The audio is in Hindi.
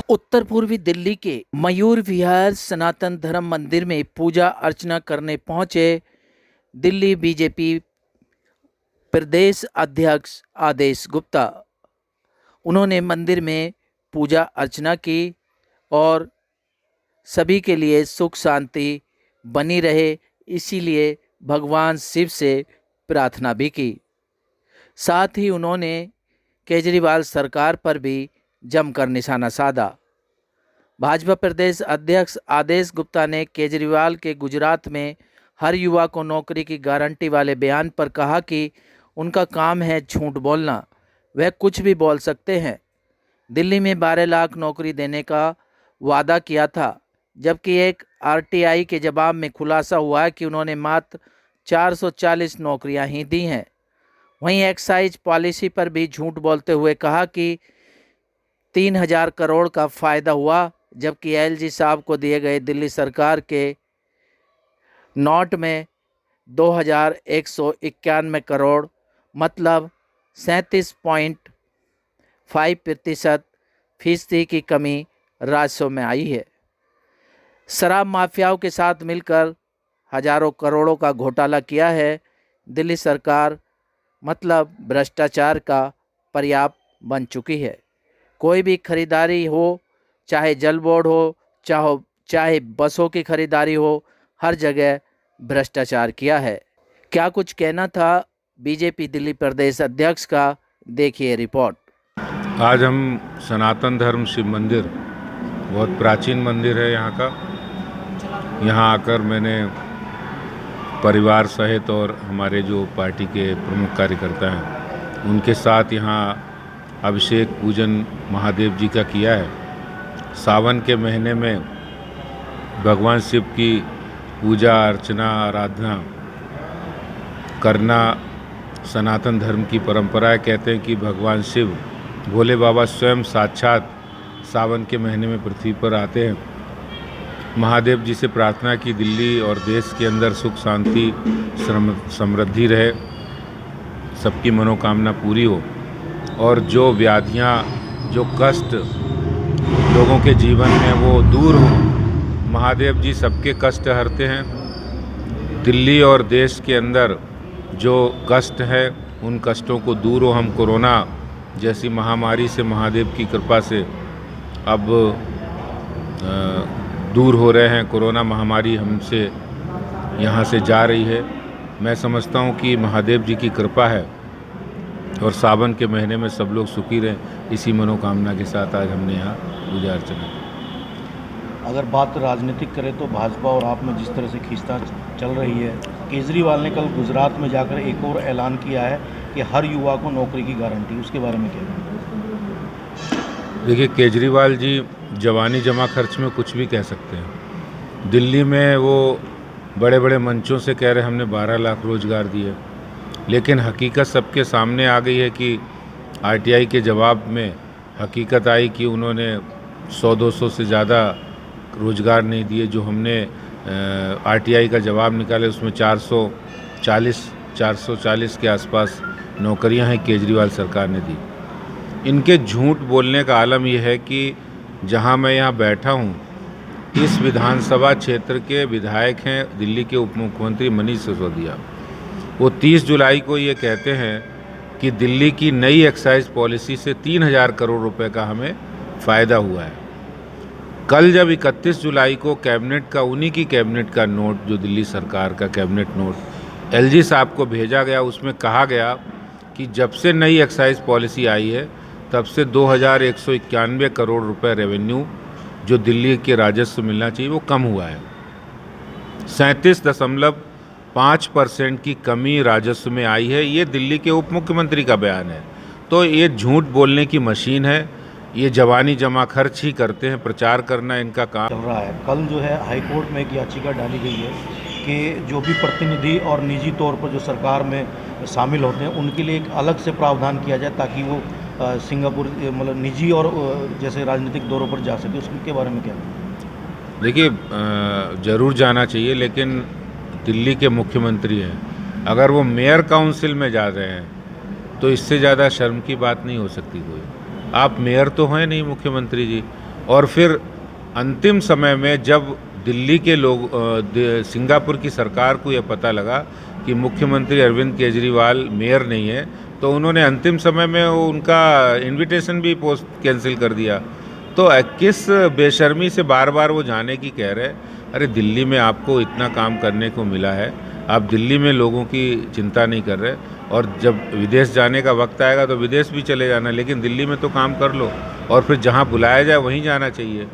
उत्तर पूर्वी दिल्ली के मयूर विहार सनातन धर्म मंदिर में पूजा अर्चना करने पहुंचे दिल्ली बीजेपी प्रदेश अध्यक्ष आदेश गुप्ता। उन्होंने मंदिर में पूजा अर्चना की और सभी के लिए सुख शांति बनी रहे, इसीलिए भगवान शिव से प्रार्थना भी की। साथ ही उन्होंने केजरीवाल सरकार पर भी जमकर निशाना साधा। भाजपा प्रदेश अध्यक्ष आदेश गुप्ता ने केजरीवाल के गुजरात में हर युवा को नौकरी की गारंटी वाले बयान पर कहा कि उनका काम है झूठ बोलना, वह कुछ भी बोल सकते हैं। दिल्ली में 12 लाख नौकरी देने का वादा किया था, जबकि एक आरटीआई के जवाब में खुलासा हुआ है कि उन्होंने मात्र 440 नौकरियां ही दी हैं। वहीं एक्साइज पॉलिसी पर भी झूठ बोलते हुए कहा कि 3000 करोड़ का फ़ायदा हुआ, जबकि एलजी साहब को दिए गए दिल्ली सरकार के नोट में 2191 करोड़ मतलब 37.5% फीसदी की कमी राजस्व में आई है। शराब माफियाओं के साथ मिलकर हजारों करोड़ों का घोटाला किया है दिल्ली सरकार, मतलब भ्रष्टाचार का पर्याप्त बन चुकी है। कोई भी खरीदारी हो, चाहे जल बोर्ड हो, चाहे बसों की खरीदारी हो, हर जगह भ्रष्टाचार किया है। क्या कुछ कहना था बीजेपी दिल्ली प्रदेश अध्यक्ष का, देखिए रिपोर्ट। आज हम सनातन धर्म शिव मंदिर, बहुत प्राचीन मंदिर है यहाँ का, यहाँ आकर मैंने परिवार सहित और हमारे जो पार्टी के प्रमुख कार्यकर्ता हैं उनके साथ यहाँ अभिषेक पूजन महादेव जी का किया है। सावन के महीने में भगवान शिव की पूजा अर्चना आराधना करना सनातन धर्म की परंपरा है। कहते हैं कि भगवान शिव भोले बाबा स्वयं साक्षात सावन के महीने में पृथ्वी पर आते हैं। महादेव जी से प्रार्थना की दिल्ली और देश के अंदर सुख शांति समृद्धि रहे, सबकी मनोकामना पूरी हो और जो व्याधियाँ, जो कष्ट लोगों के जीवन में वो दूर हो। महादेव जी सबके कष्ट हरते हैं। दिल्ली और देश के अंदर जो कष्ट है उन कष्टों को दूर हो। हम कोरोना जैसी महामारी से महादेव की कृपा से अब दूर हो रहे हैं। कोरोना महामारी हमसे यहाँ से जा रही है। मैं समझता हूँ कि महादेव जी की कृपा है और सावन के महीने में सब लोग सुखी रहें, इसी मनोकामना के साथ आज हमने यहाँ पूजा अर्चना की। अगर बात राजनीतिक करें तो भाजपा और आप में जिस तरह से खींचतान चल रही है, केजरीवाल ने कल गुजरात में जाकर एक और ऐलान किया है कि हर युवा को नौकरी की गारंटी, उसके बारे में क्या है? देखिए, केजरीवाल जी जवानी जमा खर्च में कुछ भी कह सकते हैं। दिल्ली में वो बड़े बड़े मंचों से कह रहे हमने 12 लाख रोजगार दिए, लेकिन हकीकत सबके सामने आ गई है कि आरटीआई के जवाब में हकीकत आई कि उन्होंने 100-200 से ज़्यादा रोजगार नहीं दिए। जो हमने आरटीआई का जवाब निकाले उसमें 440 के आसपास नौकरियां हैं केजरीवाल सरकार ने दी। इनके झूठ बोलने का आलम यह है कि जहां मैं यहाँ बैठा हूँ, इस विधानसभा क्षेत्र के विधायक हैं दिल्ली के उप मुख्यमंत्री मनीष सिसोदिया। वो 30 जुलाई को ये कहते हैं कि दिल्ली की नई एक्साइज पॉलिसी से 3000 करोड़ रुपए का हमें फ़ायदा हुआ है। कल जब 31 जुलाई को कैबिनेट का, उन्हीं की कैबिनेट का नोट, जो दिल्ली सरकार का कैबिनेट नोट एलजी साहब को भेजा गया, उसमें कहा गया कि जब से नई एक्साइज पॉलिसी आई है तब से 2191 करोड़ रुपए रेवेन्यू जो दिल्ली के राजस्व मिलना चाहिए वो कम हुआ है। 37.5% की कमी राजस्व में आई है। ये दिल्ली के उप मुख्यमंत्री का बयान है। तो ये झूठ बोलने की मशीन है। ये जवानी जमा खर्च ही करते हैं, प्रचार करना इनका काम चल रहा है। कल जो है हाईकोर्ट में एक याचिका डाली गई है कि जो भी प्रतिनिधि और निजी तौर पर जो सरकार में शामिल होते हैं उनके लिए एक अलग से प्रावधान किया जाए ताकि वो सिंगापुर, मतलब निजी और जैसे राजनीतिक दौरों पर जा सके। उसके बारे में क्या? देखिए, ज़रूर जाना चाहिए, लेकिन दिल्ली के मुख्यमंत्री हैं, अगर वो मेयर काउंसिल में जा रहे हैं तो इससे ज़्यादा शर्म की बात नहीं हो सकती कोई। आप मेयर तो हैं नहीं मुख्यमंत्री जी, और फिर अंतिम समय में जब दिल्ली के लोग सिंगापुर की सरकार को यह पता लगा कि मुख्यमंत्री अरविंद केजरीवाल मेयर नहीं है, तो उन्होंने अंतिम समय में उनका इनविटेशन भी पोस्ट कैंसिल कर दिया। तो किस बेशर्मी से बार बार वो जाने की कह रहे हैं। अरे दिल्ली में आपको इतना काम करने को मिला है, आप दिल्ली में लोगों की चिंता नहीं कर रहे, और जब विदेश जाने का वक्त आएगा तो विदेश भी चले जाना, लेकिन दिल्ली में तो काम कर लो और फिर जहाँ बुलाया जाए वहीं जाना चाहिए।